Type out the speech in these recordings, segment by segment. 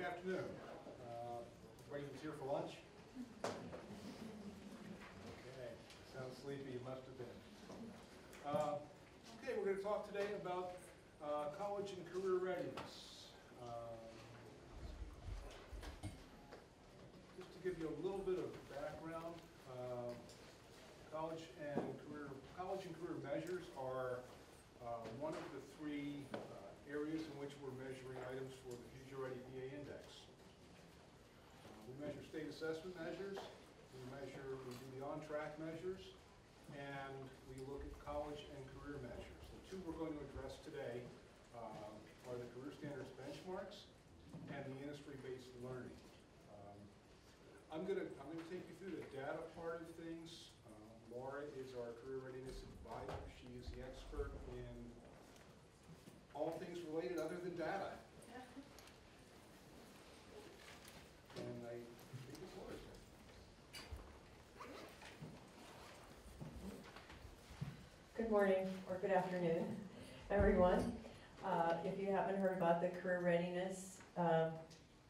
Good afternoon. Everybody was here for lunch? Okay, sounds sleepy, you must have been. Okay, we're going to talk today about college and career readiness. Just to give you a little bit of background, college and career measures are one of the three areas in which we're measuring items for the Future Ready PA Index. We measure state assessment measures, we do the on-track measures, and we look at college and career measures. The two we're going to address today are the career standards benchmarks and the industry-based learning. I'm going to take you through the data part of things. Laura is our career readiness advisor. She is the expert in all things related other than data. And I think it's Laura's turn. Good morning, or good afternoon, everyone. If you haven't heard about the career readiness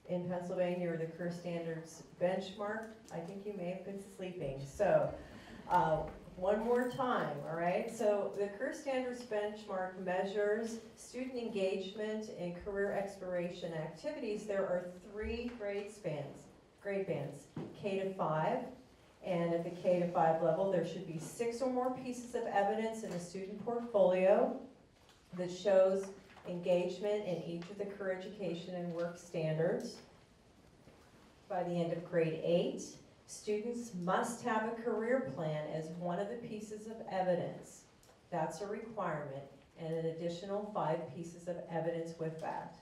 in Pennsylvania or the career standards benchmark, I think you may have been sleeping. So, one more time, all right? So the career standards benchmark measures student engagement in career exploration activities. There are three grade bands, K to 5, and at the K to 5 level, there should be 6 or more pieces of evidence in a student portfolio that shows engagement in each of the career education and work standards. By the end of grade 8, students must have a career plan as one of the pieces of evidence. That's a requirement, and an additional 5 pieces of evidence with that.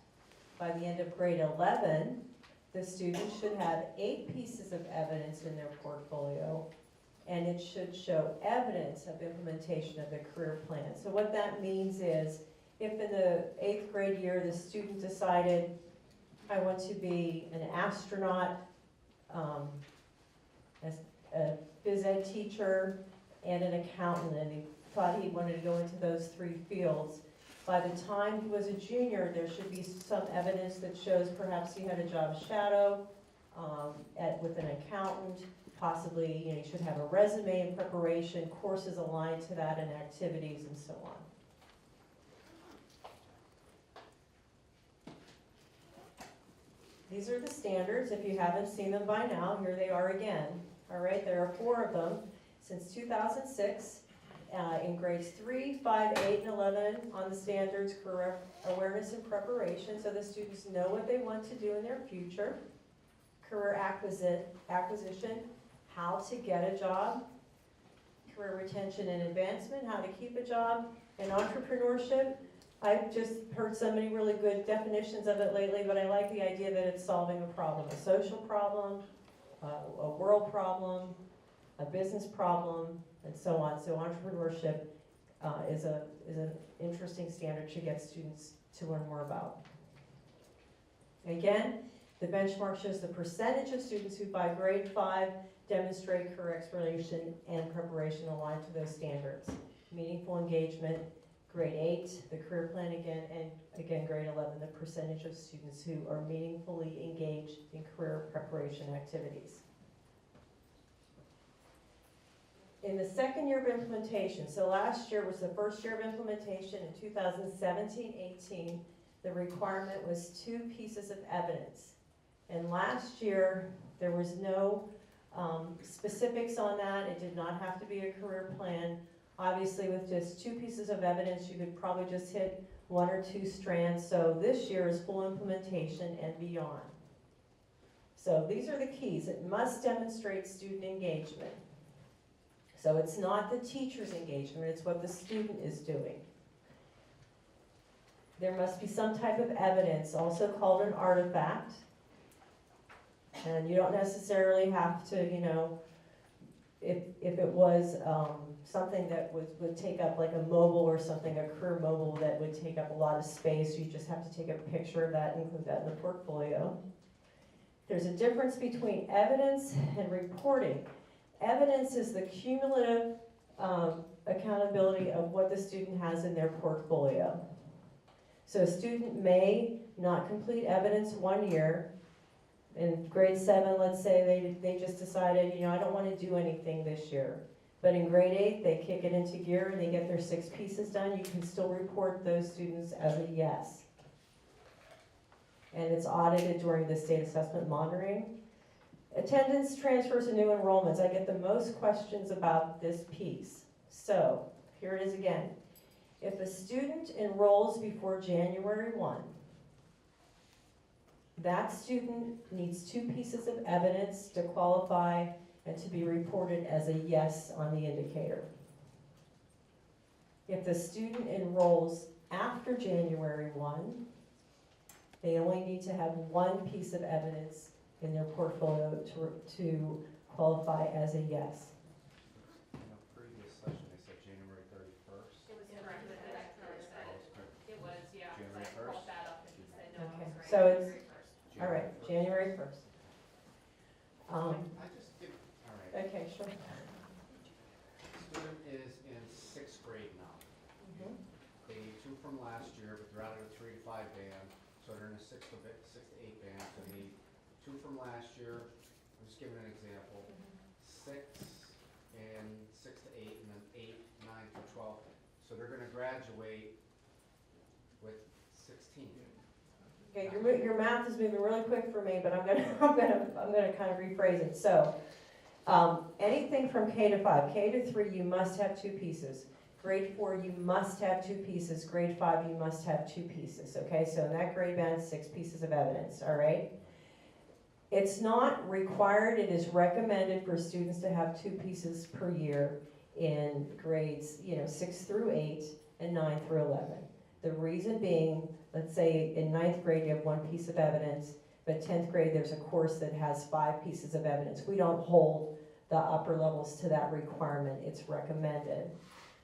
By the end of grade 11, the students should have 8 pieces of evidence in their portfolio, and it should show evidence of implementation of the career plan. So what that means is, if in the 8th grade year the student decided, I want to be an astronaut, a phys ed teacher, and an accountant, and he thought he wanted to go into those 3 fields. By the time he was a junior, there should be some evidence that shows perhaps he had a job shadow with an accountant. Possibly, he should have a resume in preparation, courses aligned to that, and activities, and so on. These are the standards. If you haven't seen them by now, here they are again. All right, there are 4 of them since 2006 in grades 3, 5, 8, and 11 on the standards, career awareness and preparation, so the students know what they want to do in their future. Career acquisition, how to get a job. Career retention and advancement, how to keep a job. And entrepreneurship, I've just heard so many really good definitions of it lately, but I like the idea that it's solving a problem, a social problem, a world problem, a business problem, and so on. So entrepreneurship is an interesting standard to get students to learn more about. Again, the benchmark shows the percentage of students who by grade 5 demonstrate career exploration and preparation aligned to those standards. Meaningful engagement, grade 8, the career plan again, and again grade 11, the percentage of students who are meaningfully engaged in career preparation activities. In the second year of implementation, so last year was the first year of implementation. In 2017-18, the requirement was 2 pieces of evidence. And last year, there was no specifics on that. It did not have to be a career plan. Obviously, with just 2 pieces of evidence, you could probably just hit 1 or 2 strands. So this year is full implementation and beyond. So these are the keys. It must demonstrate student engagement. So it's not the teacher's engagement, it's what the student is doing. There must be some type of evidence, also called an artifact. And you don't necessarily have to, if it was something that would take up like a mobile or something, a career mobile that would take up a lot of space, you just have to take a picture of that and include that in the portfolio. There's a difference between evidence and reporting. Evidence is the cumulative accountability of what the student has in their portfolio. So a student may not complete evidence 1 year. In grade 7, let's say they just decided, I don't want to do anything this year. But in grade 8, they kick it into gear and they get their 6 pieces done. You can still report those students as a yes. And it's audited during the state assessment monitoring. Attendance transfers and new enrollments. I get the most questions about this piece. So here it is again. If a student enrolls before January 1, that student needs 2 pieces of evidence to qualify and to be reported as a yes on the indicator. If the student enrolls after January 1, they only need to have 1 piece of evidence in their portfolio to qualify as a yes. In the previous session, they said January 31st. It was correct, but then after it was, yeah, January I 1st? called that up and he said, no, Okay, it's right. so it's- January 1st. All right, January 1st. I just give, all right. Okay, sure. Student is in 6th grade now. Mhm. They need 2 from last year, but they're out of the 3 to 5 band, so they're in the 6 to 8 band, so they need 2 from last year. I'm just giving an example. 6 and 6 to 8, and then 8, 9 to 12. So they're gonna graduate with 16. Okay, your math is moving really quick for me, but I'm gonna kind of rephrase it. So, anything from K to 5, K to 3, you must have 2 pieces. Grade 4, you must have 2 pieces. Grade 5, you must have 2 pieces. Okay, so in that grade band, 6 pieces of evidence. All right. It's not required. It is recommended for students to have 2 pieces per year in grades, 6 through 8 and 9 through 11. The reason being, let's say in 9th grade you have 1 piece of evidence, but 10th grade there's a course that has 5 pieces of evidence. We don't hold the upper levels to that requirement. It's recommended.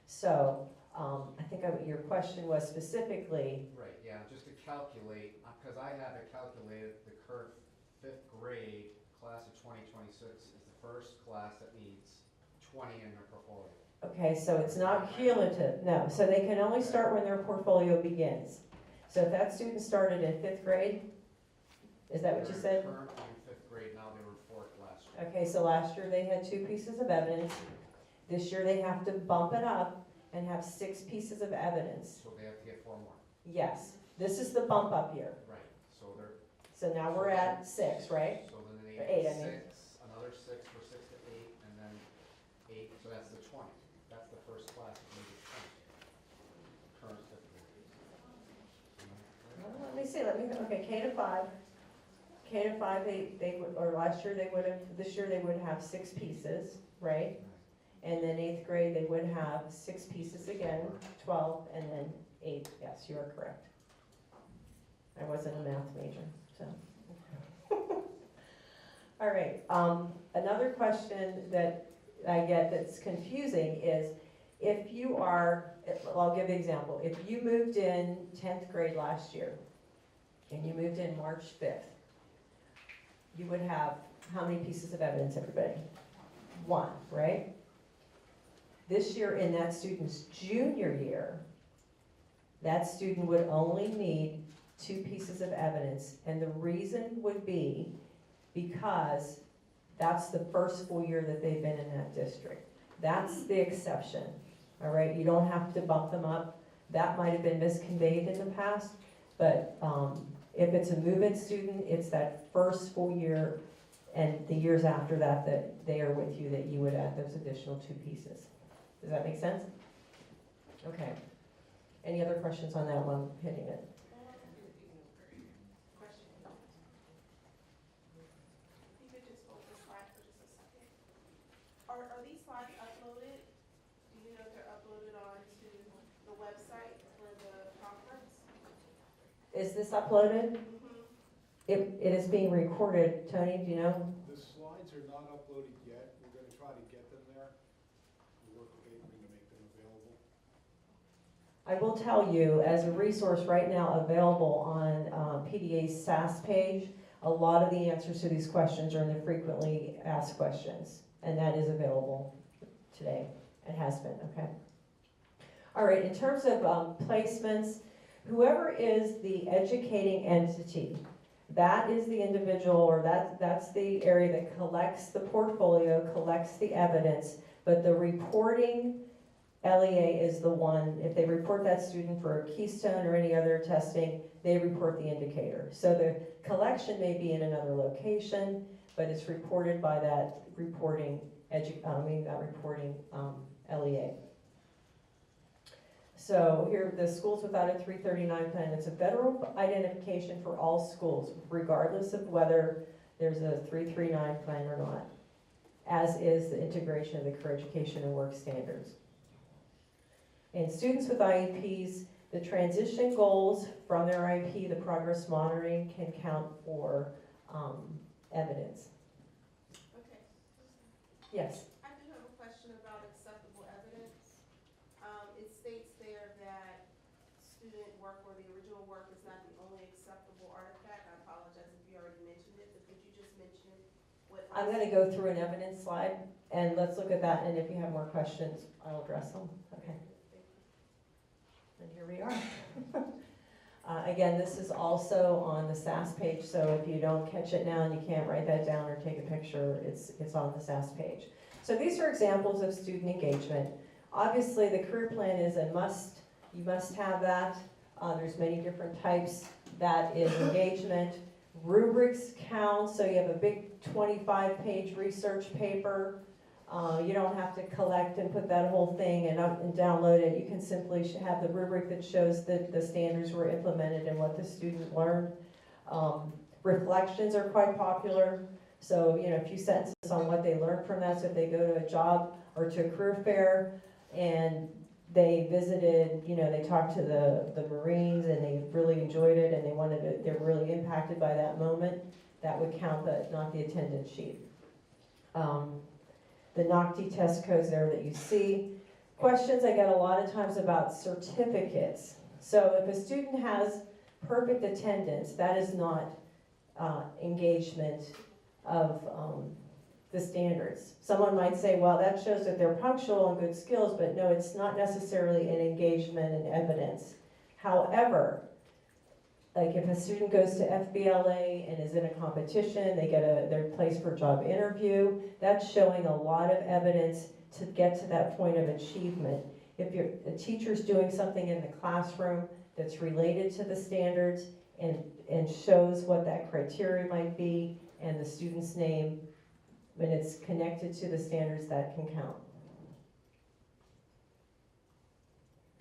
So I think your question was specifically. Right, yeah, just to calculate, because I have it calculated, the current 5th grade class of 2026 is the first class that needs 20 in their portfolio. Okay, so it's not cumulative, no. So they can only start when their portfolio begins. So if that student started in 5th grade, is that what you said? They're currently in 5th grade, now they were 4th last year. Okay, so last year they had 2 pieces of evidence. This year they have to bump it up and have 6 pieces of evidence. So they have to get 4 more. Yes, this is the bump up year. Right, so they're, So now we're at 6, right? so then Or they 8, need I mean. 6, another 6 for 6 to 8, and then 8, so that's the 20. That's the first class that needs 20. Current 5th grade. Well, let me see, okay, K to 5. K to 5, they would, or last year they would have, this year they would have 6 pieces, right? And then 8th grade, they would have 6 pieces again, 12, and then 8, yes, you are correct. I wasn't a math major, so. All right, another question that I get that's confusing is, if you are, I'll give an example. If you moved in 10th grade last year, and you moved in March 5th, you would have how many pieces of evidence, everybody? 1, right? This year, in that student's junior year, that student would only need 2 pieces of evidence. And the reason would be because that's the first full year that they've been in that district. That's the exception, all right? You don't have to bump them up. That might have been misconveyed in the past, but if it's a move-in student, it's that first full year and the years after that that they are with you that you would add those additional 2 pieces. Does that make sense? Okay. Any other questions on that one, hitting it? Question. You could just hold the slide for just a second. Are these slides uploaded? Do you know if they're uploaded onto the website for the conference? Is this uploaded? Mm-hmm. It is being recorded. Tony, do you know? The slides are not uploaded yet. We're going to try to get them there. We'll work with Adrian to make them available. I will tell you, as a resource right now available on PDA's SAS page, a lot of the answers to these questions are in the frequently asked questions, and that is available today. It has been, okay? All right, in terms of placements, Whoever is the educating entity, that is the individual, or that's the area that collects the portfolio, collects the evidence, but the reporting LEA is the one, if they report that student for a keystone or any other testing, they report the indicator. So the collection may be in another location, but it's reported by that reporting LEA. So here, the schools without a 339 plan, it's a federal identification for all schools, regardless of whether there's a 339 plan or not, as is the integration of the career education and work standards. And students with IEPs, the transition goals from their IEP, the progress monitoring can count for evidence. Okay. Yes? I do have a question about acceptable evidence. It states there that student work or the original work is not the only acceptable artifact. I apologize if you already mentioned it, but could you just mention what? I'm going to go through an evidence slide, and let's look at that, and if you have more questions, I'll address them. Okay. And here we are. Again, this is also on the SAS page, so if you don't catch it now and you can't write that down or take a picture, it's on the SAS page. So these are examples of student engagement. Obviously, the career plan is a must. You must have that. There's many different types. That is engagement. Rubrics count, so you have a big 25-page research paper. You don't have to collect and put that whole thing and download it. You can simply have the rubric that shows that the standards were implemented and what the student learned. Reflections are quite popular. So, a few sentences on what they learned from that. So if they go to a job or to a career fair and they visited, they talked to the Marines and they really enjoyed it and they're really impacted by that moment, that would count, not the attendance sheet. The NOCTI test codes there that you see. Questions I get a lot of times about certificates. So if a student has perfect attendance, that is not engagement of the standards. Someone might say, well, that shows that they're punctual and good skills, but no, it's not necessarily an engagement and evidence. However, like if a student goes to FBLA and is in a competition, they get they're placed for a job interview, that's showing a lot of evidence to get to that point of achievement. If a teacher's doing something in the classroom that's related to the standards and shows what that criteria might be and the student's name, when it's connected to the standards, that can count.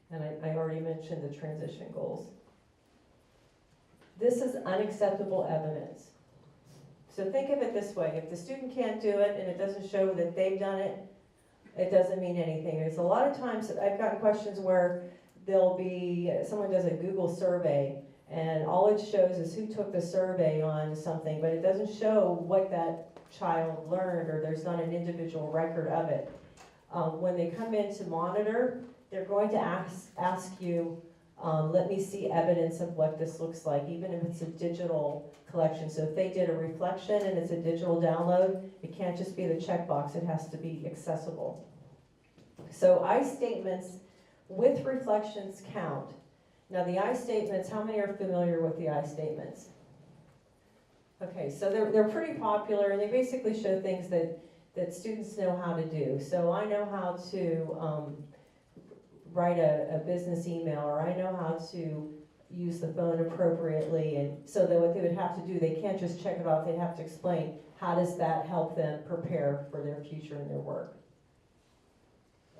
And I already mentioned the transition goals. This is unacceptable evidence. So think of it this way. If the student can't do it and it doesn't show that they've done it, it doesn't mean anything. There's a lot of times I've gotten questions where someone does a Google survey and all it shows is who took the survey on something, but it doesn't show what that child learned, or there's not an individual record of it. When they come in to monitor, they're going to ask you, let me see evidence of what this looks like, even if it's a digital collection. So if they did a reflection and it's a digital download, it can't just be the checkbox, it has to be accessible. So I statements with reflections count. Now the I statements, how many are familiar with the I statements? Okay, so they're pretty popular and they basically show things that students know how to do. So I know how to write a business email, or I know how to use the phone appropriately, and so that what they would have to do, they can't just check it off, they'd have to explain how does that help them prepare for their future and their work.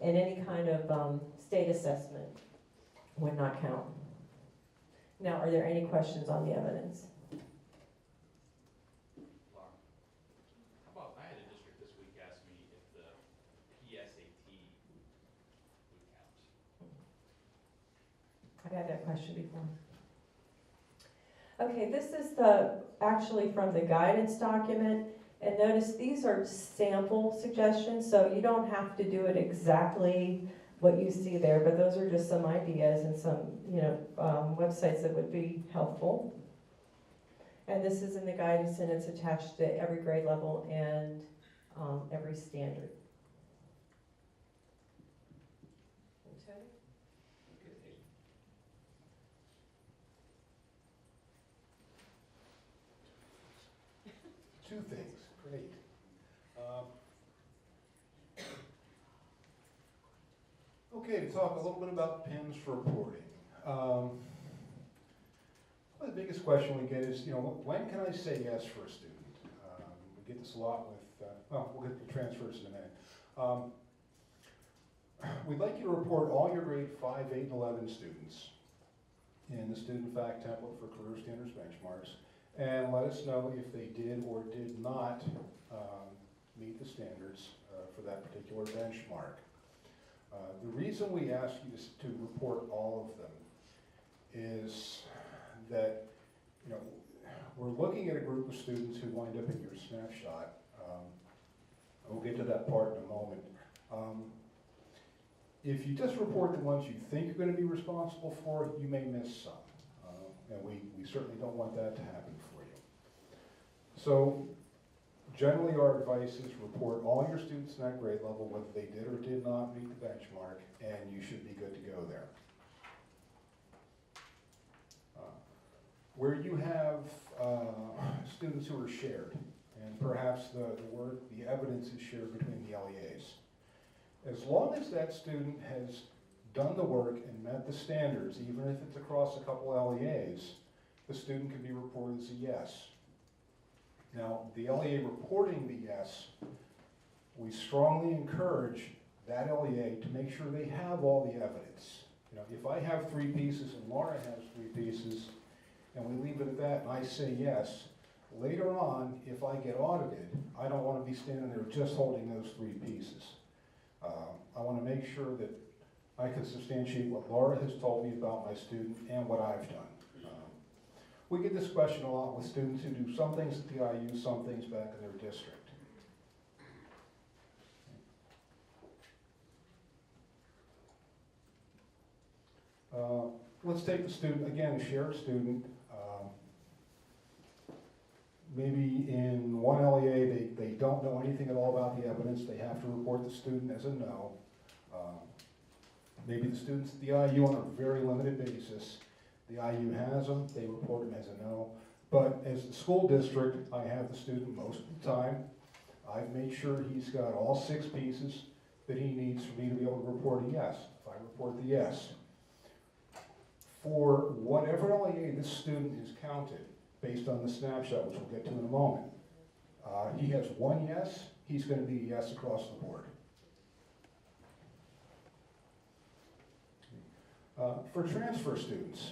And any kind of state assessment would not count. Now, are there any questions on the evidence? Laura, how about, I had a district this week ask me if the PSAT would count. I've had that question before. Okay, this is actually from the guidance document, and notice these are sample suggestions, so you don't have to do it exactly what you see there, but those are just some ideas and some websites that would be helpful. And this is in the guidance, and it's attached to every grade level and every standard. Two things, great. Okay, to talk a little bit about PIMS for reporting. The biggest question we get is, when can I say yes for a student? We get this a lot with, we'll get to transfers in a minute. We'd like you to report all your grade 5, 8, and 11 students in the student fact template for career standards benchmarks, and let us know if they did or did not meet the standards for that particular benchmark. The reason we ask you to report all of them is that, we're looking at a group of students who wind up in your snapshot. We'll get to that part in a moment. If you just report the ones you think you're going to be responsible for, you may miss some. And we certainly don't want that to happen for you. So generally our advice is report all your students in that grade level, whether they did or did not meet the benchmark, and you should be good to go there. Where you have students who are shared, and perhaps the evidence is shared between the LEAs. As long as that student has done the work and met the standards, even if it's across a couple LEAs, the student can be reported as a yes. Now, the LEA reporting the yes, we strongly encourage that LEA to make sure they have all the evidence. If I have 3 pieces and Laura has 3 pieces, and we leave it at that and I say yes, later on, if I get audited, I don't want to be standing there just holding those 3 pieces. I want to make sure that I can substantiate what Laura has told me about my student and what I've done. We get this question a lot with students who do some things at the IU, some things back in their district. Let's take the student, again, a shared student. Maybe in one LEA, they don't know anything at all about the evidence. They have to report the student as a no. Maybe the students at the IU on a very limited basis. The IU has them, they report them as a no. But as the school district, I have the student most of the time. I've made sure he's got all 6 pieces that he needs for me to be able to report a yes. If I report the yes. For whatever LEA this student is counted, based on the snapshot, which we'll get to in a moment. He has 1 yes, he's going to be a yes across the board. For transfer students,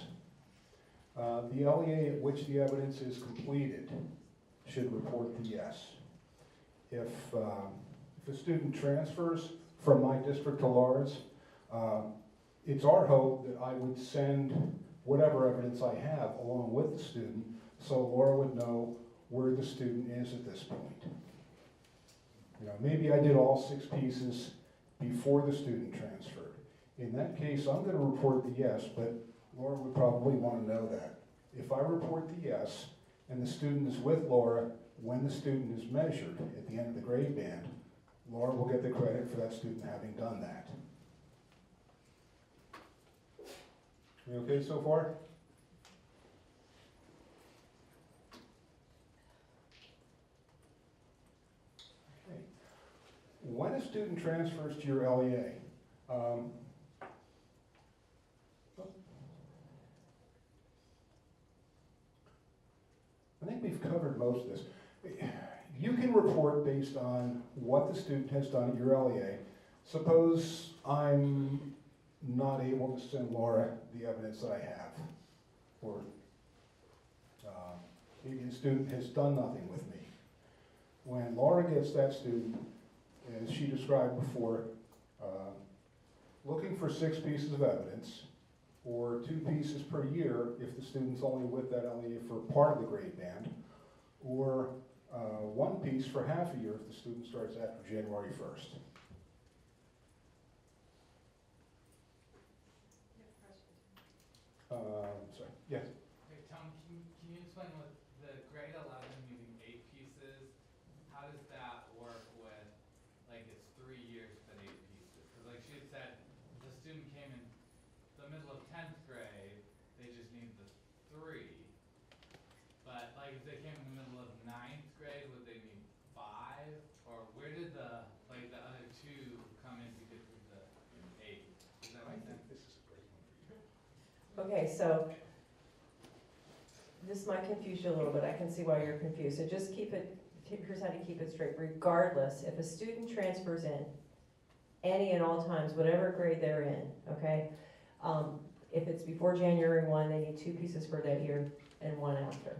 the LEA at which the evidence is completed should report the yes. If a student transfers from my district to Laura's, it's our hope that I would send whatever evidence I have along with the student, so Laura would know where the student is at this point. Maybe I did all 6 pieces before the student transferred. In that case, I'm going to report the yes, but Laura would probably want to know that. If I report the yes, and the student is with Laura when the student is measured at the end of the grade band, Laura will get the credit for that student having done that. We okay so far? Okay. When a student transfers to your LEA, I think we've covered most of this. You can report based on what the student has done at your LEA. Suppose I'm not able to send Laura the evidence that I have, or maybe the student has done nothing with me. When Laura gets that student, as she described before, looking for 6 pieces of evidence, or 2 pieces per year if the student's only with that LEA for part of the grade band, or 1 piece for half a year if the student starts after January 1st. Sorry, yes? Okay, Tom, can you explain what the grade 11 using 8 pieces, how does that work with, like, it's 3 years but 8 pieces? Because like she had said, if the student came in the middle of 10th grade, they just need the 3. But like if they came in the middle of 9th grade, would they Okay, so this might confuse you a little bit. I can see why you're confused. So just keep it, here's how to keep it straight. Regardless, if a student transfers in, any and all times, whatever grade they're in, okay? If it's before January 1, they need 2 pieces for that year and 1 after,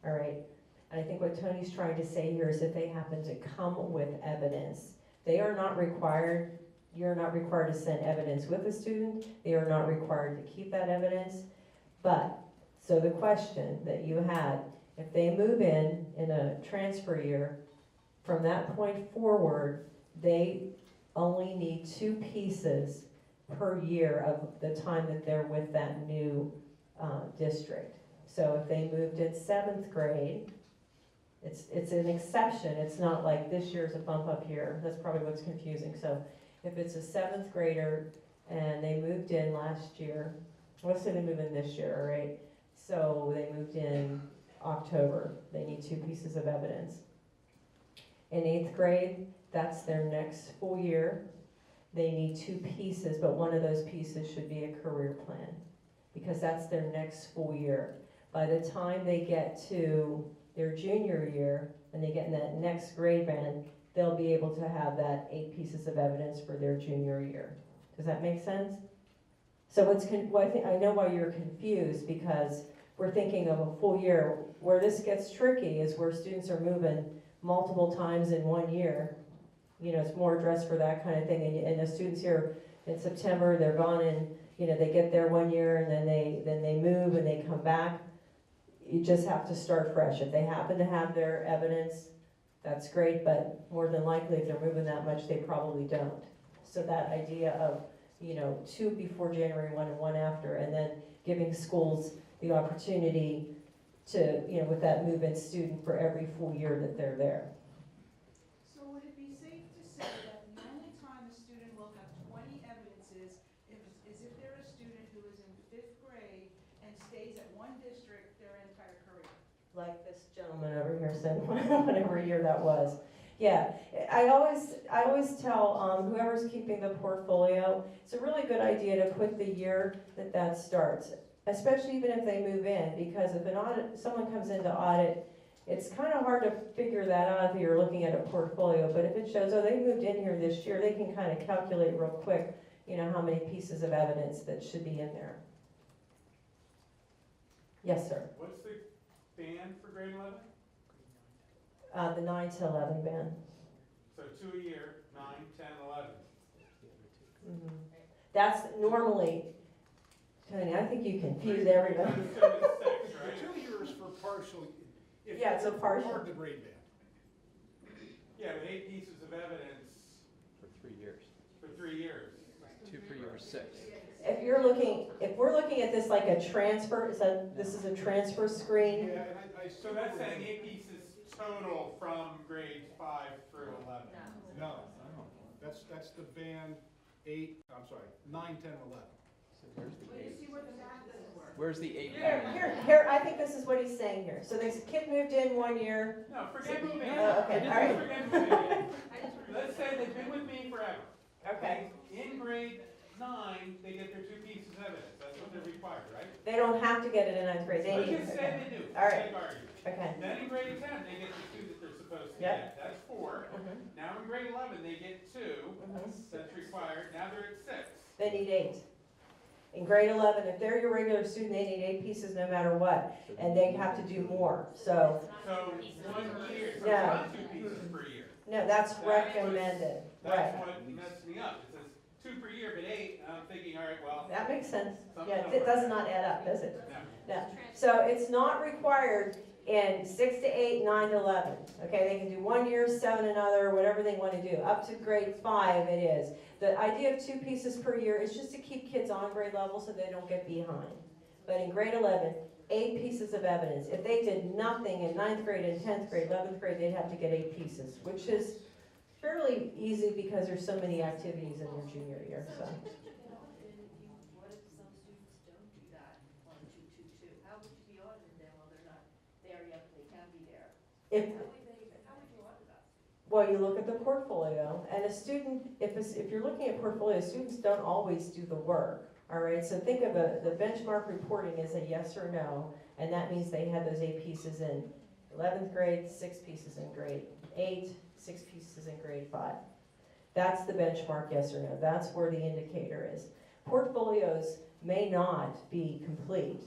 all right? And I think what Tony's trying to say here is if they happen to come with evidence, they are not required, you're not required to send evidence with the student, they are not required to keep that evidence, but, so the question that you had, if they move in a transfer year, from that point forward, they only need 2 pieces per year of the time that they're with that new district. So if they moved in 7th grade, it's an exception. It's not like this year's a bump up here. That's probably what's confusing. So if it's a 7th grader and they moved in last year, let's say they move in this year, all right? So they moved in October. They need 2 pieces of evidence. In 8th grade, that's their next full year. They need 2 pieces, but one of those pieces should be a career plan because that's their next full year. By the time they get to their junior year and they get in that next grade band, they'll be able to have that 8 pieces of evidence for their junior year. Does that make sense? So I know why you're confused because we're thinking of a full year. Where this gets tricky is where students are moving multiple times in 1 year. You know, it's more addressed for that kind of thing. And the students here in September, they're gone and, you know, they get there 1 year and then they move and they come back. You just have to start fresh. If they happen to have their evidence, that's great, but more than likely if they're moving that much, they probably don't. So that idea of, you know, 2 before January 1 and 1 after, and then giving schools the opportunity to, you know, with that move-in student for every full year that they're there. So would it be safe to say that the only time a student will have 20 evidences is if they're a student who is in 5th grade and stays at one district their entire career? Like this gentleman over here said, whatever year that was. Yeah, I always tell whoever's keeping the portfolio, it's a really good idea to put the year that starts, especially even if they move in, because if someone comes in to audit, it's kind of hard to figure that out if you're looking at a portfolio, but if it shows, oh, they moved in here this year, they can kind of calculate real quick, you know, how many pieces of evidence that should be in there. Yes, sir. What's the band for grade 11? The 9 to 11 band. So 2 a year, 9, 10, 11. Mhm. That's normally, Tony, I think you confuse everybody. So it's 6, The right? 2 years for partial. If Yeah, it's a partial. Part of the grade band. Yeah, but 8 pieces of evidence For 3 years. for 3 years. 2 per year is 6. If we're looking at this like a transfer, this is a transfer screen. Yeah, and I So that's saying 8 pieces total from grades 5 through 11. No, that's the band 8, I'm sorry, 9, 10, 11. So where's the Well, you 8? see where the math doesn't work. Where's the 8? Here, I think this is what he's saying here. So this kid moved in 1 year. No, forget moving in. Okay, all right. Forget moving in. Let's say they've been with me forever. Okay. In grade 9, they get their 2 pieces of evidence. That's what they're required, right? They don't have to get it in 9th grade. They Let's need just it. say they do. All right. Take argument. Okay. Then in grade 10, they get the 2 that they're supposed to Yep. get. That's 4. Mhm, Now in grade 11, they get 2. mhm. That's required. Now they're at 6. They need 8. In grade 11, if they're your regular student, they need 8 pieces no matter what, and they have to do more. So, So 1 year, so it's Yeah. not 2 pieces per year. no, that's That was- recommended. That's Right. what messed me up. It says 2 per year, but 8, and I'm thinking, all right, well, That makes sense. something Yeah, don't it work. does not add up, does it? No. No. So it's not required in 6 to 8, 9 to 11. Okay, they can do 1 year, 7 another, whatever they want to do. Up to grade 5 it is. The idea of 2 pieces per year is just to keep kids on grade level so they don't get behind. But in grade 11, 8 pieces of evidence. If they did nothing in 9th grade and 10th grade, 11th grade, they'd have to get 8 pieces, which is fairly easy because there's so many activities in their junior year, so. What if some students don't do that on 222? How would you be auditing them while they're not there yet, but they can be there? If, How would you audit that? well, you look at the portfolio, and a student, if you're looking at portfolio, students don't always do the work, All right, so think of the benchmark reporting as a yes or no, and that means they had those 8 pieces in 11th grade, 6 pieces in grade 8, 6 pieces in grade 5. That's the benchmark yes or no. That's where the indicator is. Portfolios may not be complete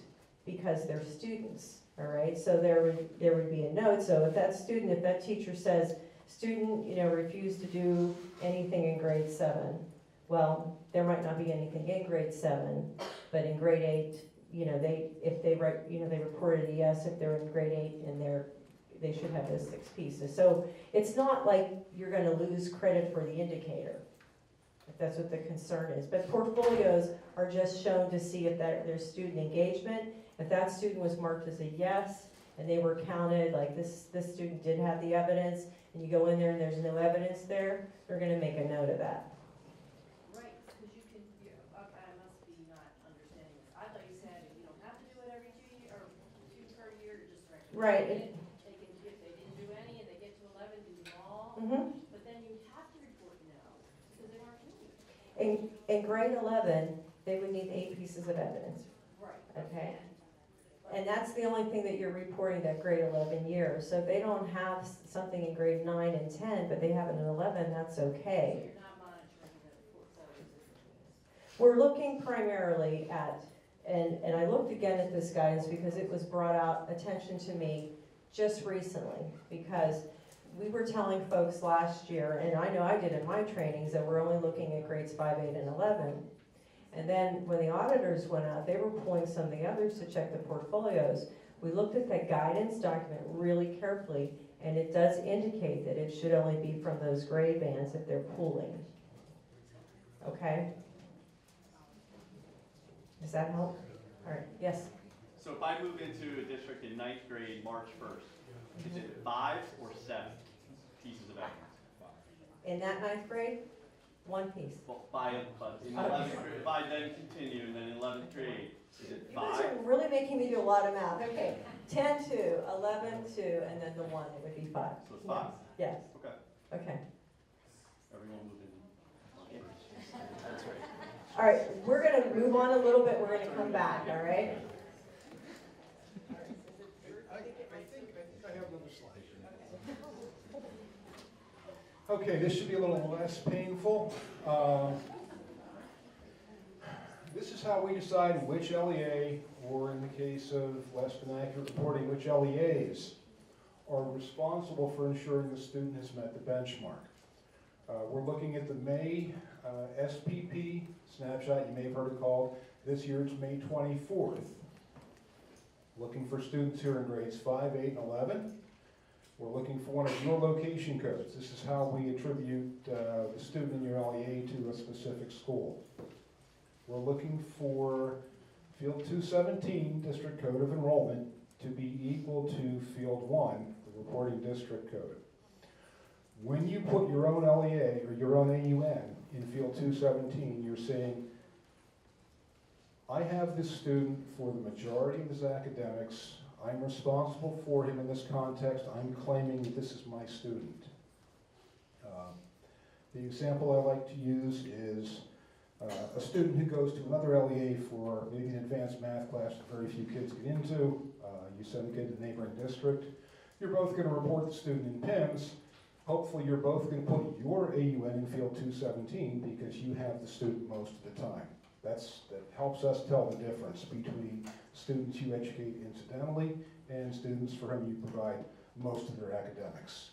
because they're students, all right? So there would be a note. So if that teacher says, student, refused to do anything in grade 7, well, there might not be anything in grade 7, but in grade 8, if they write, they reported a yes if they're in grade 8 and they should have those 6 pieces. So it's not like you're going to lose credit for the indicator, if that's what the concern is. But portfolios are just shown to see if there's student engagement. If that student was marked as a yes and they were counted, like this student did have the evidence, and you go in there and there's no evidence there, they're going to make a note of that. Right, because okay, I must be not understanding this. I thought you said you don't have to do it every 2 years, or 2 per year, just Right. They can, if they didn't do any and they get to 11, do them all. Mm-hmm. But then you have to report no, because they weren't doing it. In grade 11, they would need 8 pieces of evidence, Right. okay? And that's the only thing that you're reporting that grade 11 year. So if they don't have something in grade 9 and 10, but they have it in 11, that's So okay. you're not monitoring the portfolios. We're looking primarily at, and I looked again at this guidance because it was brought out attention to me just recently, because we were telling folks last year, and I know I did in my trainings, that we're only looking at grades 5, 8, and 11. And then when the auditors went out, they were pulling some of the others to check the portfolios. We looked at that guidance document really carefully, and it does indicate that it should only be from those grade bands if they're pooling. Okay? Does that help? All right, yes? So if I move into a district in 9th grade, March 1st, is it 5 or 7 pieces of evidence? In that 9th grade, 1 piece. Well, but in 11th grade, if I then continue, and then in 11th grade, is it You guys 5? are really making me do a lot of math. Okay, 10, 2, 11, 2, and then the 1, it would be 5. So it's 5? Yes, Okay. okay. Everyone move in. That's right. All right, we're gonna move on a little bit, we're gonna come back, all right? I think I have another slide. Okay, this should be a little less painful. This is how we decide which LEA, or in the case of less than accurate reporting, which LEAs are responsible for ensuring the student has met the benchmark. We're looking at the May SPP snapshot, you may have heard it called. This year it's May 24th. Looking for students here in grades 5, 8, and 11. We're looking for one of your location codes. This is how we attribute the student in your LEA to a specific school. We're looking for Field 217, District Code of Enrollment, to be equal to Field 1, the reporting district code. When you put your own LEA or your own AUN in Field 217, you're saying, I have this student for the majority of his academics. I'm responsible for him in this context. I'm claiming that this is my student. The example I like to use is a student who goes to another LEA for maybe an advanced math class that very few kids get into. You send the kid to the neighboring district. You're both going to report the student in PIMS. Hopefully you're both going to put your AUN in Field 217 because you have the student most of the time. That helps us tell the difference between students you educate incidentally and students for whom you provide most of their academics.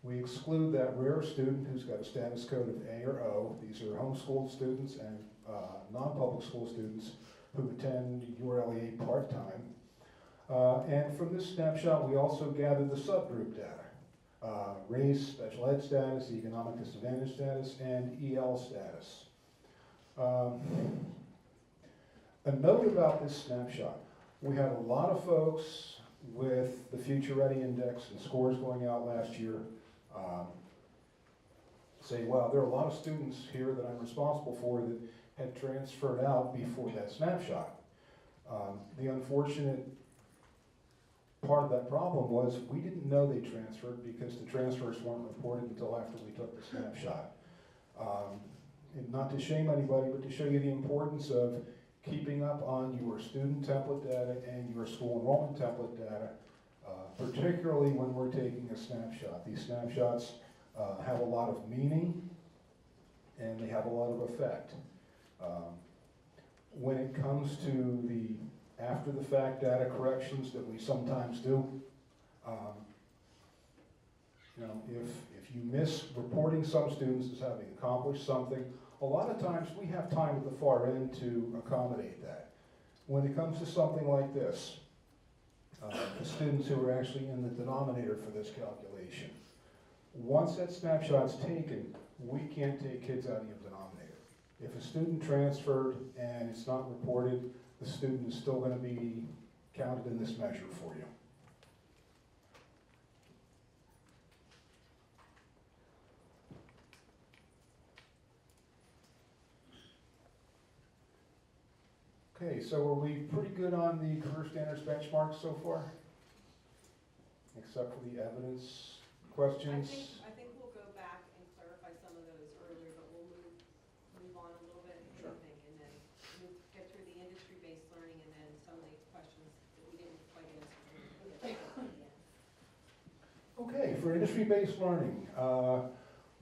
We exclude that rare student who's got a status code of A or O. These are homeschooled students and non-public school students who attend your LEA part-time. And from this snapshot, we also gather the subgroup data. Race, special ed status, economic disadvantage status, and EL status. A note about this snapshot. We had a lot of folks with the Future Ready Index and scores going out last year say, wow, there are a lot of students here that I'm responsible for that had transferred out before that snapshot. The unfortunate part of that problem was we didn't know they transferred because the transfers weren't reported until after we took the snapshot. and not to shame anybody, but to show you the importance of keeping up on your student template data and your school enrollment template data, particularly when we're taking a snapshot. These snapshots have a lot of meaning and they have a lot of effect. When it comes to the after-the-fact data corrections that we sometimes do, if you miss reporting some students as having accomplished something, a lot of times we have time at the far end to accommodate that. When it comes to something like this, the students who are actually in the denominator for this calculation, once that snapshot's taken, we can't take kids out of your denominator. If a student transferred and it's not reported, the student is still going to be counted in this measure for you. Okay, so are we pretty good on the career standards benchmarks so far? Except for the evidence questions? I think we'll go back and clarify some of those earlier, but we'll move on a little bit, if Sure. anything, and then get through the industry-based learning and then some of the questions that we didn't quite answer. Okay, for industry-based learning,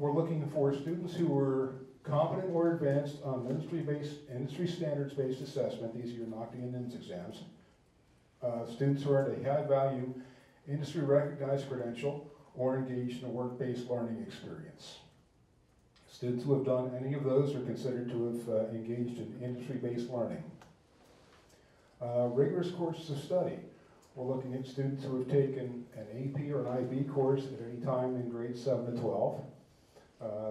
we're looking for students who were competent or advanced on industry standards-based assessment. These are your NOCTI and NIMS exams. Students who are at a high-value industry-recognized credential or engaged in a work-based learning experience. Students who have done any of those are considered to have engaged in industry-based learning. Rigorous courses of study. We're looking at students who have taken an AP or an IB course at any time in grades 7 to 12.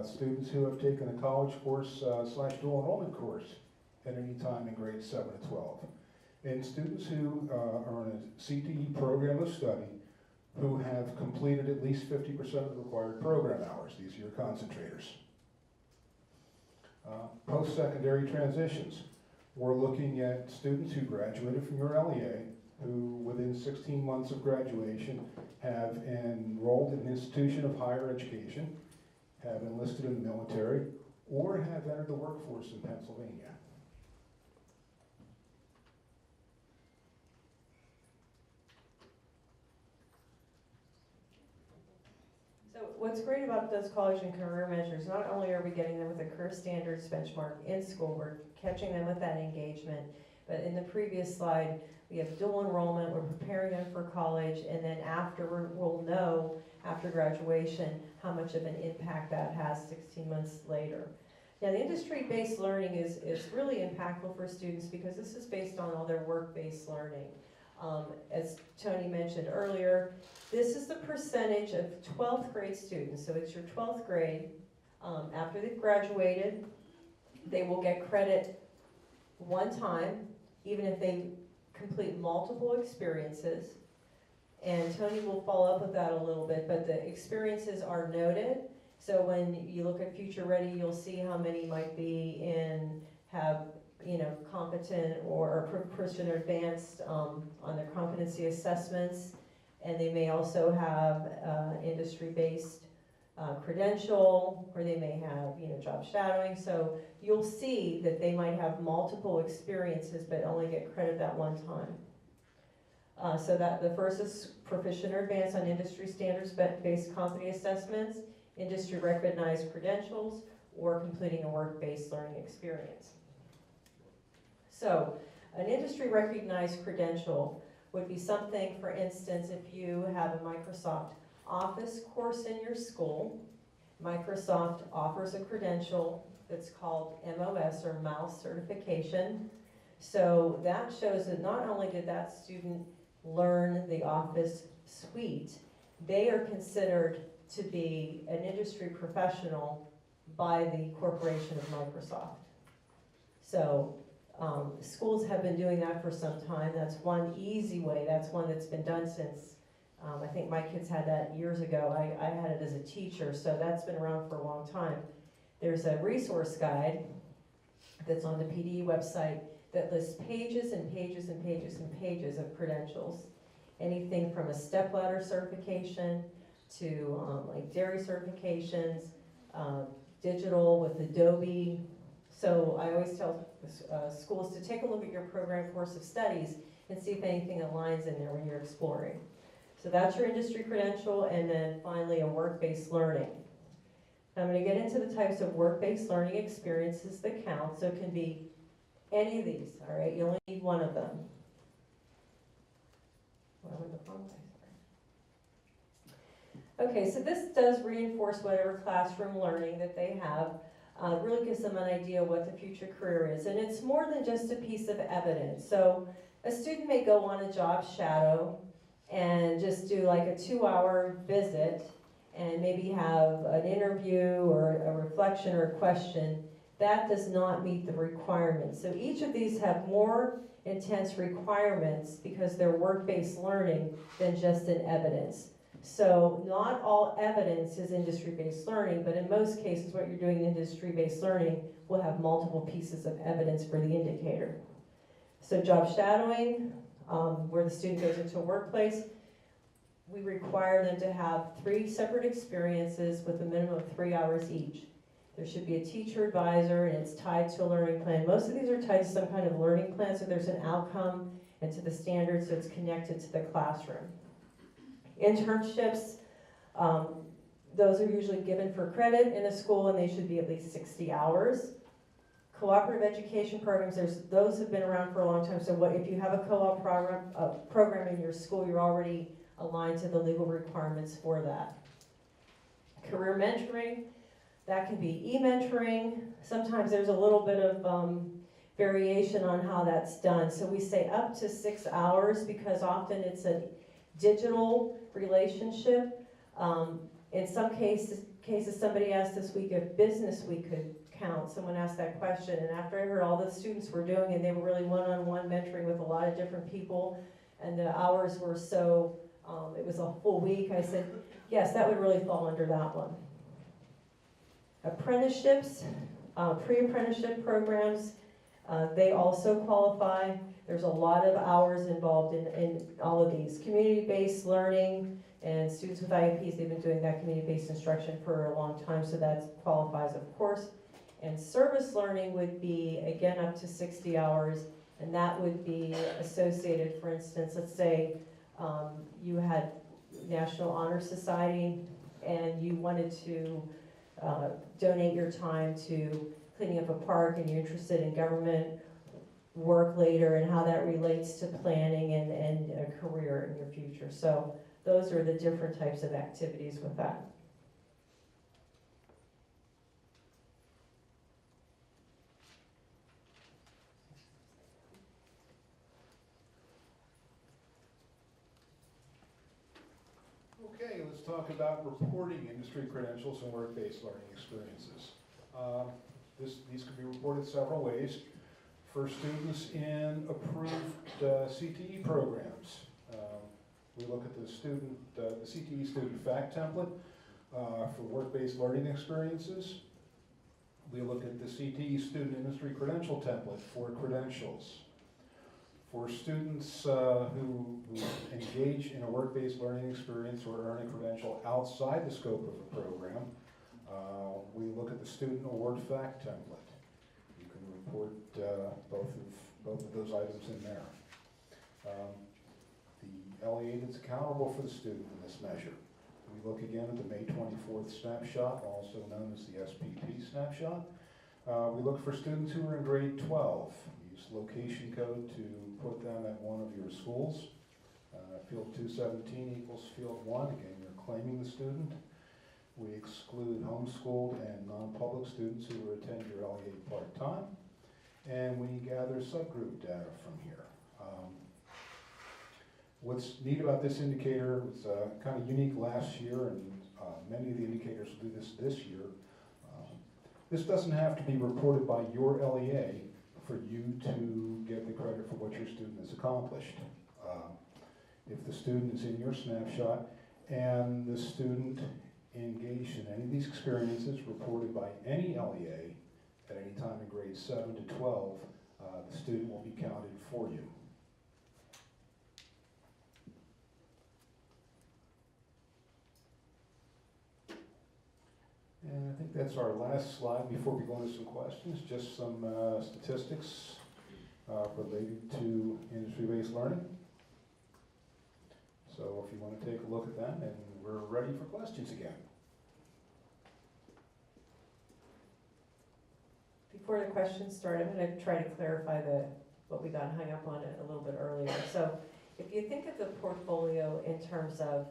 Students who have taken a college course / dual enrollment course at any time in grades 7 to 12. And students who are in a CTE program of study who have completed at least 50% of the required program hours. These are your concentrators. Post-secondary transitions. We're looking at students who graduated from your LEA who within 16 months of graduation have enrolled in an institution of higher education, have enlisted in the military, or have entered the workforce in Pennsylvania. So what's great about those college and career measures, not only are we getting them with a career standards benchmark in school, we're catching them with that engagement, but in the previous slide, we have dual enrollment, we're preparing them for college, and then after, we'll know after graduation how much of an impact that has 16 months later. Now, the industry-based learning is really impactful for students because this is based on all their work-based learning. As Tony mentioned earlier, this is the percentage of 12th grade students, so it's your 12th grade. After they've graduated, they will get credit one time, even if they complete multiple experiences. And Tony will follow up with that a little bit, but the experiences are noted. So when you look at Future Ready, you'll see how many might be in, have, competent or proficient or advanced on their competency assessments. And they may also have industry-based credential, or they may have, job shadowing. So you'll see that they might have multiple experiences, but only get credit that one time. So that the first is proficient or advanced on industry standards-based competency assessments, industry recognized credentials, or completing a work-based learning experience. So an industry recognized credential would be something, for instance, if you have a Microsoft Office course in your school, Microsoft offers a credential that's called MOS, or MOUSE certification. So that shows that not only did that student learn the Office suite, they are considered to be an industry professional by the corporation of Microsoft. So schools have been doing that for some time. That's one easy way. That's one that's been done since, I think my kids had that years ago. I had it as a teacher, so that's been around for a long time. There's a resource guide that's on the PDE website that lists pages and pages and pages and pages of credentials. Anything from a stepladder certification to like dairy certifications, digital with Adobe So I always tell schools to take a look at your program course of studies and see if anything aligns in there when you're exploring. So that's your industry credential, and then finally a work-based learning. I'm going to get into the types of work-based learning experiences that count, so it can be any of these, all right? You only need one of them. Well, I went the wrong way. Okay, so this does reinforce whatever classroom learning that they have, really gives them an idea what the future career is. And it's more than just a piece of evidence. So a student may go on a job shadow and just do like a 2-hour visit and maybe have an interview or a reflection or a question. That does not meet the requirements. So each of these have more intense requirements because they're work-based learning than just an evidence. So not all evidence is industry-based learning, but in most cases what you're doing in industry-based learning will have multiple pieces of evidence for the indicator. So job shadowing, where the student goes into a workplace, we require them to have 3 separate experiences with a minimum of 3 hours each. There should be a teacher advisor, and it's tied to a learning plan. Most of these are tied to some kind of learning plan, so there's an outcome and to the standards, so it's connected to the classroom. Internships, those are usually given for credit in a school, and they should be at least 60 hours. Cooperative education programs, those have been around for a long time, so if you have a co-op program in your school, you're already aligned to the legal requirements for that. Career mentoring, that can be e-mentoring. Sometimes there's a little bit of variation on how that's done. So we say up to 6 hours because often it's a digital relationship. In some cases, somebody asked this week if Business Week could count. Someone asked that question, and after I heard all the students were doing it, they were really one-on-one mentoring with a lot of different people, and the hours were so, it was a full week. I said, yes, that would really fall under that one. Apprenticeships, pre-apprenticeship programs, they also qualify. There's a lot of hours involved in all of these. Community-based learning, and students with IEPs, they've been doing that community-based instruction for a long time, so that qualifies, of course. And service learning would be, again, up to 60 hours, and that would be associated, for instance, let's say you had National Honor Society, and you wanted to donate your time to cleaning up a park, and you're interested in government work later and how that relates to planning and a career in your future. So those are the different types of activities with that. Okay, let's talk about reporting industry credentials and work-based learning experiences. These can be reported several ways. For students in approved CTE programs, we look at the CTE student fact template for work-based learning experiences. We look at the CTE student industry credential template for credentials. For students who engage in a work-based learning experience or earn a credential outside the scope of a program, we look at the student award fact template. You can report both of those items in there. The LEA that's accountable for the student in this measure. We look again at the May 24th snapshot, also known as the SPP snapshot. We look for students who are in grade 12. Use location code to put them at one of your schools. Field 217 equals field 1. Again, you're claiming the student. We exclude homeschooled and non-public students who attend your LEA part-time. And we gather subgroup data from here. What's neat about this indicator, it was kind of unique last year, and many of the indicators will do this year. This doesn't have to be reported by your LEA for you to get the credit for what your student has accomplished. If the student is in your snapshot and the student engaged in any of these experiences reported by any LEA at any time in grades 7 to 12, the student will be counted for you. And I think that's our last slide before we go into some questions. Just some statistics related to industry-based learning. So if you want to take a look at them, and we're ready for questions again. Before the questions start, I'm going to try to clarify what we got hung up on it a little bit earlier. So if you think of the portfolio in terms of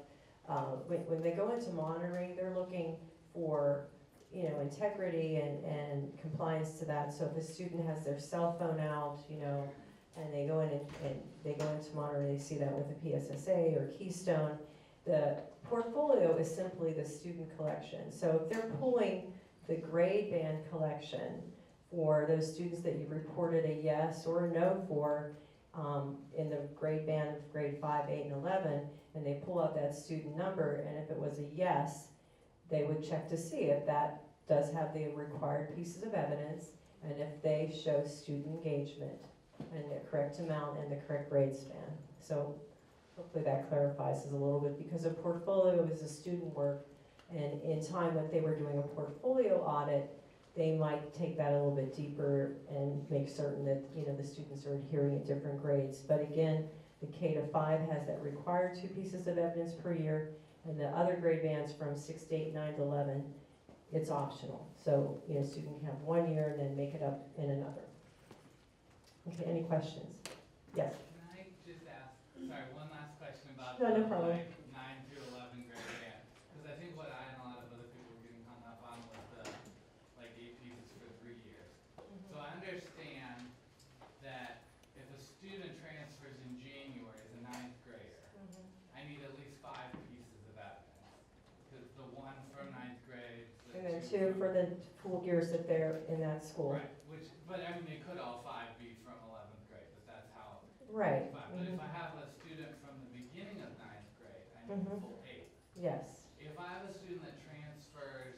when they go into monitoring, they're looking for integrity and compliance to that. So if a student has their cell phone out, and they go in and they go into monitoring, they see that with a PSSA or Keystone. The portfolio is simply the student collection. So if they're pulling the grade band collection for those students that you reported a yes or a no for in the grade band of grade 5, 8, and 11, and they pull out that student number, and if it was a yes, they would check to see if that does have the required pieces of evidence, and if they show student engagement and the correct amount and the correct grade span. So hopefully that clarifies this a little bit, because a portfolio is a student work, and in time when they were doing a portfolio audit, they might take that a little bit deeper and make certain that the students are adhering at different grades. But again, the K to 5 has that required 2 pieces of evidence per year, and the other grade bands from 6 to 8, 9 to 11, it's optional. So a student can have 1 year and then make it up in another. Okay, any questions? Yes. Can I just ask, sorry, one last question about No the problem. 9 through 11 grade band? Because I think what I and a lot of other people were getting hung up on was the 8 pieces for 3 years. So I understand that if a student transfers in January as a 9th grader, I need at least 5 pieces of evidence. Because the 1 from 9th grade, And then 2 for the full years that they're in that school. right, but I mean, they could all 5 be from 11th grade, but that's how. Right. But if I have a student from the beginning of 9th grade, I need the full 8. Yes. If I have a student that transfers,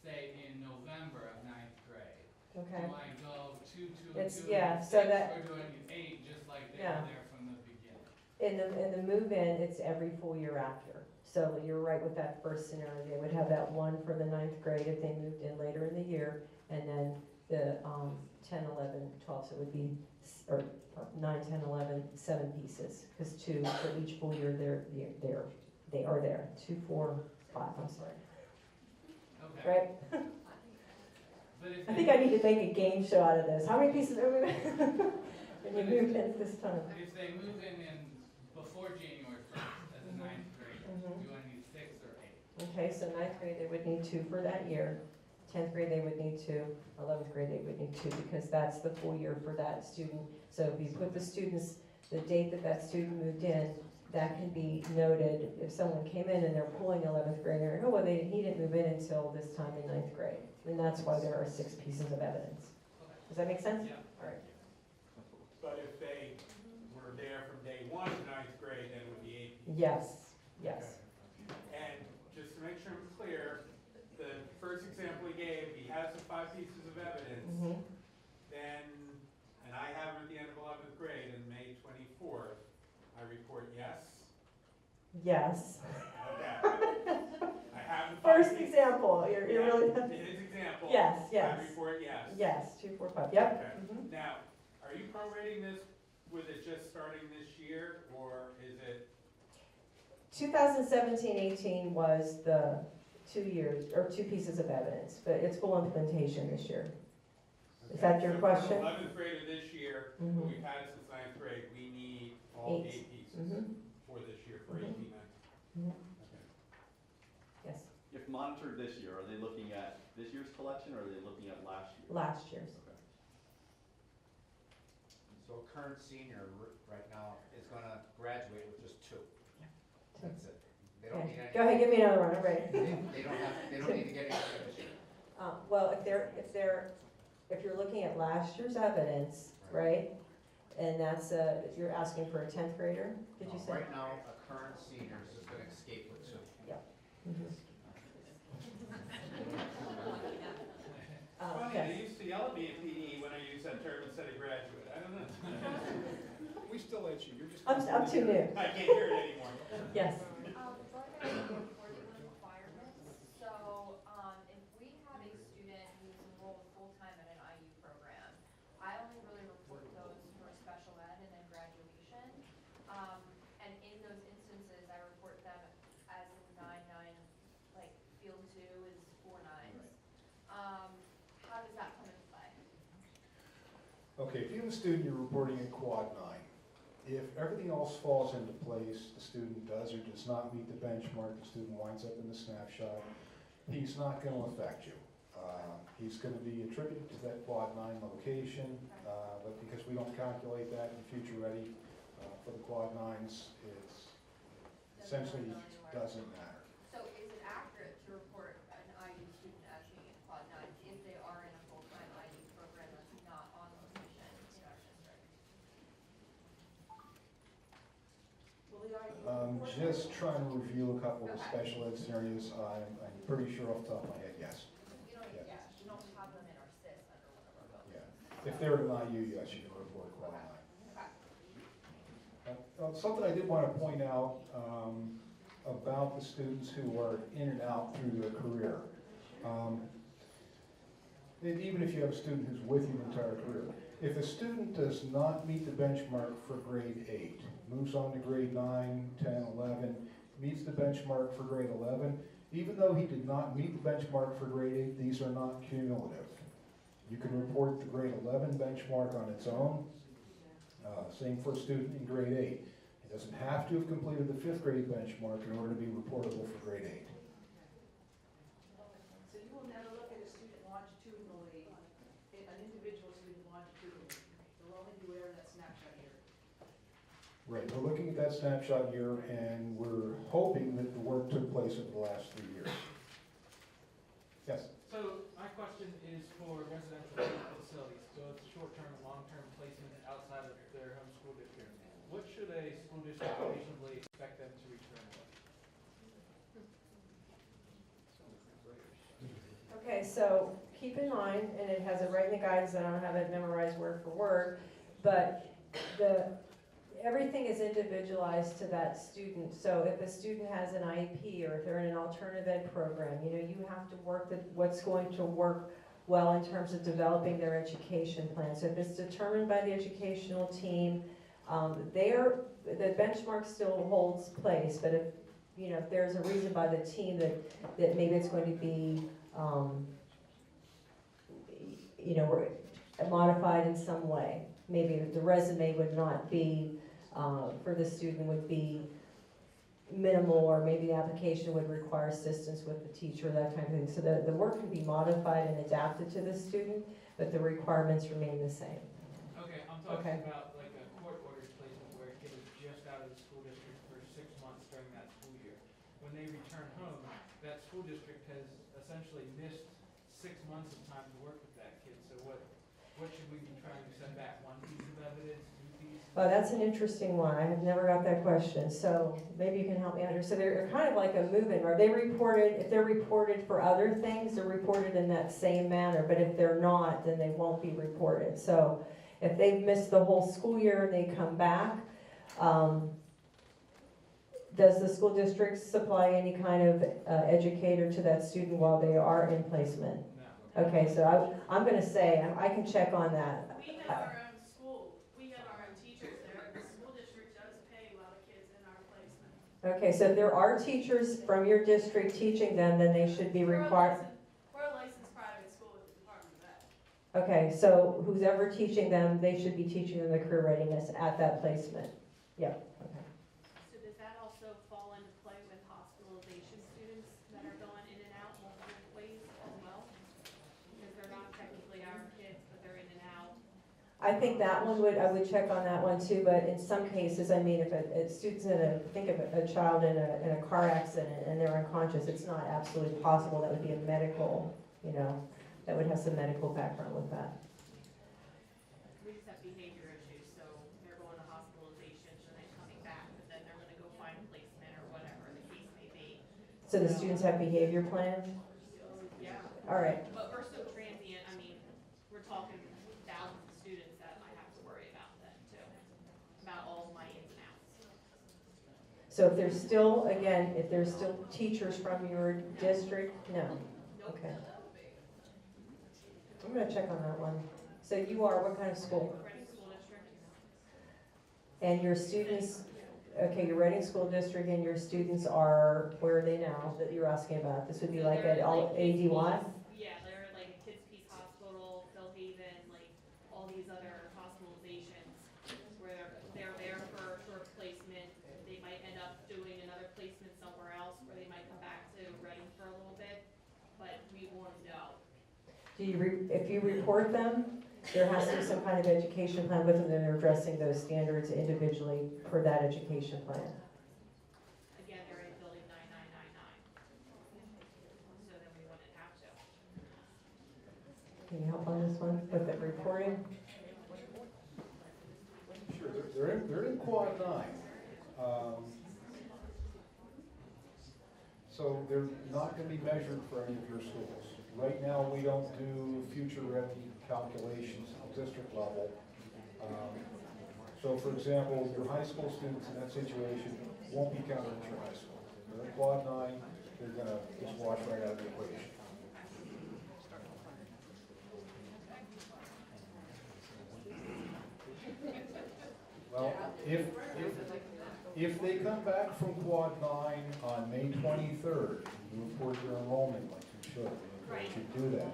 say, in November of 9th grade, Okay. do I go 2, 2, It's- 2, yeah, and so 6, that- or do I need 8, just like they Yeah. were there from the beginning? In the move-in, it's every full year after. So you're right with that first scenario. They would have that 1 for the 9th grade if they moved in later in the year, and then the 10, 11, 12, so it would be, or 9, 10, 11, 7 pieces, because 2 for each full year they are there. 2, 4, 5, I'm sorry. Okay. Right? But if I think I need to make a game show out of this. How many pieces are we, when you moved in this time? If they move in before January 1st as a 9th grader, do I need 6 or 8? Okay, so 9th grade, they would need 2 for that year. 10th grade, they would need 2. 11th grade, they would need 2, because that's the full year for that student. So if you put the students, the date that that student moved in, that can be noted. If someone came in and they're pulling 11th grade, they're like, oh, well, he didn't move in until this time in 9th grade. And that's why there are 6 pieces of evidence. Does that make sense? Yeah. All right. But if they were there from day 1 to 9th grade, then it would be 8 pieces. Yes, yes. And just to make sure I'm clear, the first example he gave, he has the 5 pieces of evidence, Mhm. then, and I have him at the end of 11th grade, and May 24th, I report yes. Yes. Okay. I have the 5 First pieces. example, you're really, His example. Yes, yes. I report yes. yes, 2, 4, 5, yep. Okay. Mhm. Now, are you prorating this with it just starting this year, or is it? 2017-18 was the 2 years, or 2 pieces of evidence, but it's full implementation this year. Is that your So question? For 11th grade of this year, Mhm. what we've had since 9th grade, we need all 8. 8 pieces Mhm. for this year, for Mhm. 18, 19. Mhm. Okay. Yes, If monitored this year, are they looking at this year's collection, or are they looking at last year? last year's. Okay. So a current senior right now is gonna graduate with just 2. That's it. They don't need Okay, any. go ahead, give me another one, I'm ready. They don't need to get anything this year. Well, if you're looking at last year's evidence, right? And that's, you're asking for a 10th grader, did you say? Right now, a current senior is just gonna escape with 2. Mhm. Funny, yes. they used to yell at me at PE when I used that term instead of graduate, I don't know. We still let you, you're just. I'm too new, I can't hear it anymore. yes. Going back to the reporting requirements, so, if we have a Okay, if you have a student you're reporting in quad 9, if everything else falls into place, the student does or does not meet the benchmark, the student winds up in the snapshot, he's not going to affect you. He's going to be attributed to that quad 9 location, but because we don't calculate that in Future Ready for the quad 9s, it's essentially doesn't matter. So is it accurate to report an IU student as being in quad 9 if they are in a full-time IU program that's not on location in our district? Will the IU report Just that? trying to review a couple of the Okay. special ed scenarios. I'm pretty sure off the top of my head, yes. We don't, Yeah. we don't have them in our SIS under one of our buildings. Yeah. If they're an IU, yes, you can report quad 9. Okay. Something I did want to point out about the students who are in and out through their career. And even if you have a student who's with you the entire career, if a student does not meet the benchmark for grade 8, moves on to grade 9, 10, 11, meets the benchmark for grade 11, even though he did not meet the benchmark for grade 8, these are not cumulative. You can report the grade 11 benchmark on its own. Same for a student in grade 8. He doesn't have to have completed the 5th grade benchmark in order to be reportable for grade 8. So you will never look at a student longitudinally, an individual student longitudinally. You'll only be aware of that snapshot year. Right, we're looking at that snapshot year, and we're hoping that the work took place over the last 3 years. Yes? So my question is for residential facilities, so it's short-term and long-term placement outside of their home school district. What should a school district reasonably expect them to return with? Okay, so keep in mind, and it has it right in the guidance, I don't have it memorized word for word, but everything is individualized to that student. So if a student has an IEP or if they're in an alternative ed program, you have to work with what's going to work well in terms of developing their education plan. So if it's determined by the educational team, the benchmark still holds place, but if there's a reason by the team that maybe it's going to be modified in some way. Maybe the resume would not be, for the student would be minimal, or maybe the application would require assistance with the teacher, that kind of thing. So the work can be modified and adapted to the student, but the requirements remain the same. Okay, I'm talking Okay. about like a court-ordered placement where a kid is just out of the school district for 6 months during that school year. When they return home, that school district has essentially missed 6 months of time to work with that kid. So what should we be trying to send back? One piece of evidence, 2 pieces? Oh, that's an interesting one. I have never got that question, so maybe you can help me out here. So they're kind of like a move-in. If they're reported for other things, they're reported in that same manner, but if they're not, then they won't be reported. So if they've missed the whole school year and they come back, does the school district supply any kind of educator to that student while they are in placement? No. Okay, so I'm gonna say, I can check on that. We have our own school, we have our own teachers there, the school district does pay while the kid's in our placement. Okay, so if there are teachers from your district teaching them, then they should be required. We're a licensed private school with the Department of Ed. Okay, so who's ever teaching them, they should be teaching them the career readiness at that placement. Yeah, okay. So does that also fall into play with hospitalization students that are going in and out multiple ways as well? Because they're not technically our kids, but they're in and out. I think that one I would check on that one too, but in some cases, I mean, if a student's think of a child in a car accident and they're unconscious, it's not absolutely possible. That would be a medical, that would have some medical background with that. We just have behavior issues, so they're going to hospitalization and then coming back, but then they're gonna go find placement or whatever the case may be. So the students have behavior plans? Yeah. All right. But we're so transient, I mean, we're talking thousands of students that I have to worry about then too, about all my ins and outs. So if there's still teachers from your district, no? Nope. Okay. I'm gonna check on that one. So you are, what kind of school? Reading School District. And your students, okay, your Reading School District and your students are, where are they now that you're asking about? This would be like They're at like ADY? Yeah, they're like a Kids Peace Hospital, Phil Haven, like all these other If you report them, there has to be some kind of education plan with them, and they're addressing those standards individually for that education plan. Again, they're in building 9999. So then we wouldn't have to. Can you help on this one with the reporting? Sure, they're in quad 9. So they're not going to be measured for any of your schools. Right now, we don't do future revenue calculations at the district level. So for example, your high school students in that situation won't be counted at your high school. They're in quad 9, they're going to just wash right out of the equation. Well, if they come back from quad 9 on May 23rd, you report your enrollment like you should. Right. You should do that.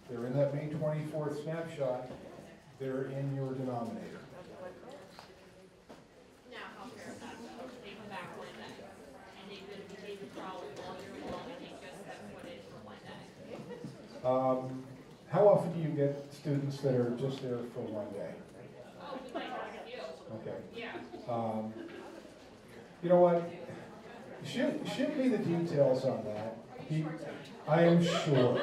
They're in that May 24th snapshot, they're in your denominator. Now, how fair is that though? They come back one day, and they've been behaving probably all year long, and they just have put in for one day. How often do you get students that are just there for one day? Oh, we might have a few. Okay. Yeah. You know what? Shoot me the details on that. I am sure.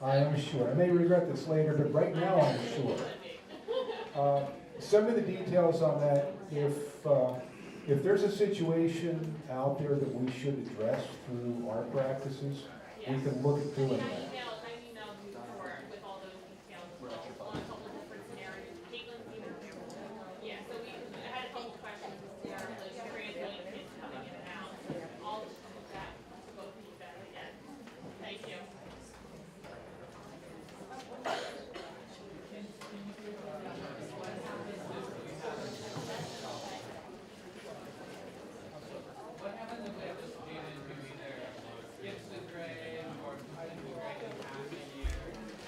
I am sure. I may regret this later, but right now I'm sure. Send me the details on that. If there's a situation out there that we should address through our practices, we can look at doing that. I emailed you before with all those details as well, on a couple different scenarios. Caitlin, yeah, so I had a couple questions there, like translating kids coming in and out. All of that, to go through that again. Thank you. What happens if we have a student who either skips the grade or skips the grade in half a year?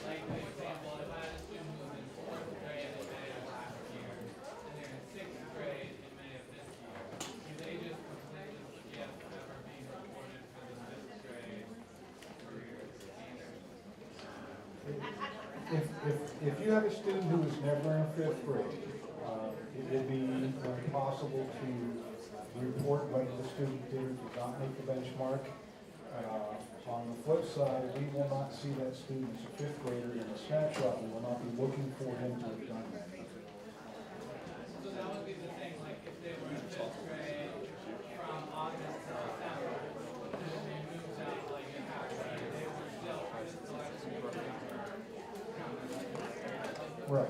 Like, for example, if I had a student who was in 4th grade in May of last year, and they're in 6th grade in May of this year, do they just completely skip ever being reported for the 5th grade career standard? If you have a student who was never in 5th grade, it would be impossible to report whether the student did or did not make the benchmark. On the flip side, we will not see that student as a 5th grader in a snapshot. We will not be looking for him to have done that. So that would be the thing, like if they were in 5th grade from August to December, and then they moved out like in half a year, they were still, this collection would be Right.